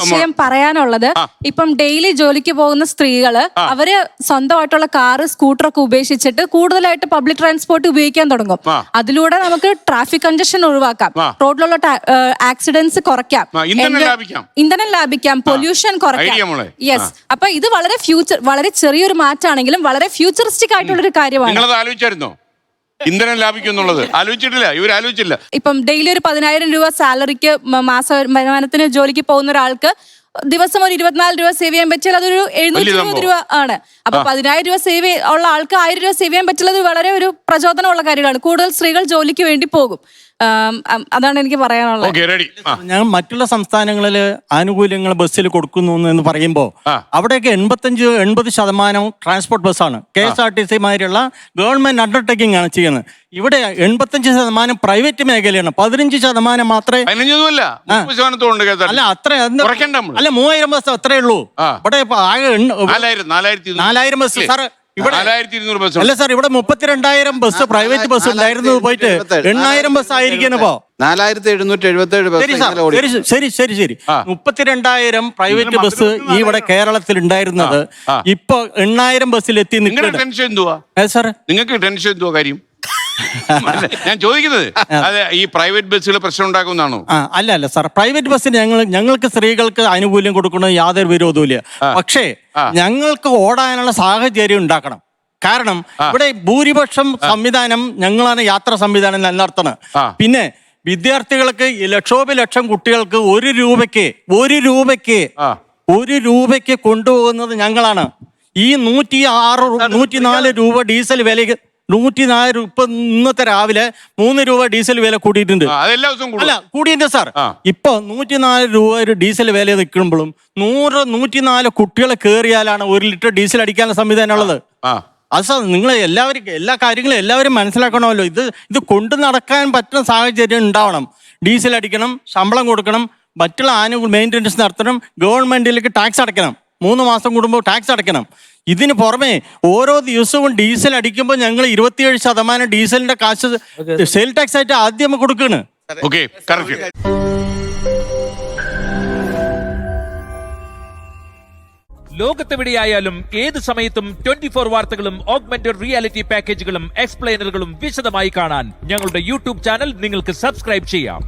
ആശയം പറയാനുള്ളത്, ഇപ്പം ഡെയിലി ജോലിക്ക് പോകുന്ന സ്ത്രീകള് അവര് സ്വന്തമായിട്ടുള്ള കാറ് സ്കൂട്ടറൊക്കെ ഉപേക്ഷിച്ചിട്ട് കൂടുതലായിട്ട് പബ്ലിക് ട്രാൻസ്പോർട്ട് ഉപയോഗിക്കാൻ തുടങ്ങും. അതിലൂടെ നമുക്ക് ട്രാഫിക് കൺജഷൻ ഒഴിവാക്കാം, റോഡിലുള്ള ആക്സിഡൻസ് കുറയ്ക്കാം, ഇന്ധനം ലാഭിക്കാം, പൊല്യൂഷൻ കുറയ്ക്കാം. യെസ്, അപ്പൊ ഇത് വളരെ ചെറിയൊരു മാറ്റാണെങ്കിലും വളരെ ഫ്യൂച്ചറിസ്റ്റിക് ആയിട്ടുള്ള ഒരു കാര്യമാണ്. ഇന്ധനം ലാഭിക്കും എന്നുള്ളത് ആലോചിച്ചിട്ടില്ല, ഇവരാലോചിച്ചില്ല. ഇപ്പം ഡെയിലി ഒരു 10,000 രൂപ സാലറിക്ക് മാസ വരുമാനത്തിന് ജോലിക്ക് പോകുന്ന ഒരാൾക്ക് ദിവസം ഒരു 24 രൂപ സേവ് ചെയ്യാൻ പറ്റിയാൽ അതൊരു 720 രൂപ ആണ്. അപ്പൊ 10,000 രൂപ സേവ് ഉള്ള ആൾക്ക് 1000 രൂപ സേവ് ചെയ്യാൻ പറ്റുള്ളത് വളരെ ഒരു പ്രചോദനമുള്ള കാര്യമാണ്. കൂടുതൽ സ്ത്രീകൾ ജോലിക്ക് വേണ്ടി പോകും. അതാണ് എനിക്ക് പറയാനുള്ളത്. ഞങ്ങൾ മറ്റുള്ള സംസ്ഥാനങ്ങളിൽ ആനുകൂല്യങ്ങൾ ബസ്സിൽ കൊടുക്കുന്നു എന്ന് പറയുമ്പോൾ അവിടെയൊക്കെ 85-80% ട്രാൻസ്പോർട്ട് ബസ്സാണ്. KSRTC മാതിരിയുള്ള ഗവൺമെന്റ് അണ്ടർടേക്കിംഗ് ആണ് ചെയ്യുന്നത്. ഇവിടെ 85% പ്രൈവറ്റ് മേഖലയാണ്. 15% മാത്രമേ. അല്ല അത്ര അല്ല 3000 ബസ് അത്രേ ഉള്ളൂ. ഇവിടെ ആകെ 4000 ബസ് സാർ. അല്ല സാർ, ഇവിടെ 32,000 ബസ് പ്രൈവറ്റ് ബസ് ഉണ്ടായിരുന്നു, പോയിട്ട് 8,000 ബസ് ആയിരിക്കുന്നപ്പോ 4777. ശരി 32,000 പ്രൈവറ്റ് ബസ് ഈ ഇവിടെ കേരളത്തിൽ ഉണ്ടായിരുന്നത് ഇപ്പൊ 8,000 ബസ്സിലെത്തി നിൽക്കുന്നത്. സാർ നിങ്ങൾക്ക് ടെൻഷൻ എന്തുവാ കാര്യം? ഞാൻ ചോദിക്കുന്നത് അതെ, ഈ പ്രൈവറ്റ് ബസ്സുകൾ പ്രശ്നം ഉണ്ടാക്കുന്നതാണോ? അല്ല സാർ, പ്രൈവറ്റ് ബസ്സിന് ഞങ്ങൾക്ക് സ്ത്രീകൾക്ക് ആനുകൂല്യം കൊടുക്കുന്നത് യാതൊരു വിരോധവുമില്ല. പക്ഷേ ഞങ്ങൾക്ക് ഓടാനുള്ള സാഹചര്യം ഉണ്ടാക്കണം. കാരണം ഇവിടെ ഭൂരിപക്ഷം സംവിധാനം ഞങ്ങളാണ് യാത്രാ സംവിധാനം നിലനിർത്തുന്നത്. പിന്നെ വിദ്യാർത്ഥികൾക്ക് ലക്ഷോപലക്ഷം കുട്ടികൾക്ക് 1 രൂപയ്ക്ക് കൊണ്ടുപോകുന്നത് ഞങ്ങളാണ്. ഈ 104 രൂപ ഡീസൽ വില 104 ഇപ്പൊ ഇന്നത്തെ രാവിലെ 3 രൂപ ഡീസൽ വില കൂടിയിട്ടുണ്ട്. അല്ല കൂടിയിട്ടുണ്ട് സാർ. ഇപ്പൊ 104 രൂപ ഒരു ഡീസൽ വില നിൽക്കുമ്പോഴും 104 കുട്ടികളെ കയറിയാലാണ് 1 ലിറ്റർ ഡീസൽ അടിക്കാനുള്ള സംവിധാനം ഉള്ളത്. അത് സാർ, നിങ്ങൾ എല്ലാ കാര്യങ്ങളും എല്ലാവരും മനസ്സിലാക്കണമല്ലോ. ഇത് കൊണ്ടു നടക്കാൻ പറ്റുന്ന സാഹചര്യം ഉണ്ടാവണം. ഡീസൽ അടിക്കണം, ശമ്പളം കൊടുക്കണം, മറ്റുള്ള മെയിൻ്റനൻസ് നടത്തണം, ഗവൺമെന്റിലേക്ക് ടാക്സ് അടയ്ക്കണം, 3 മാസം കൂടുമ്പോൾ ടാക്സ് അടയ്ക്കണം. ഇതിന് പുറമെ ഓരോ ദിവസവും ഡീസൽ അടിക്കുമ്പോൾ ഞങ്ങൾ 27% ഡീസലിന്റെ കാശ് സെയിൽ ടാക്സ് ആയിട്ട് ആദ്യം കൊടുക്കുകയാണ്. ലോകത്തെവിടെയായാലും ഏത് സമയത്തും 24 വാർത്തകളും ഓഗ്മെന്റഡ് റിയാലിറ്റി പാക്കേജുകളും എക്സ്പ്ലെയിനറുകളും വിശദമായി കാണാൻ ഞങ്ങളുടെ YouTube ചാനൽ നിങ്ങൾക്ക് സബ്സ്ക്രൈബ് ചെയ്യാം.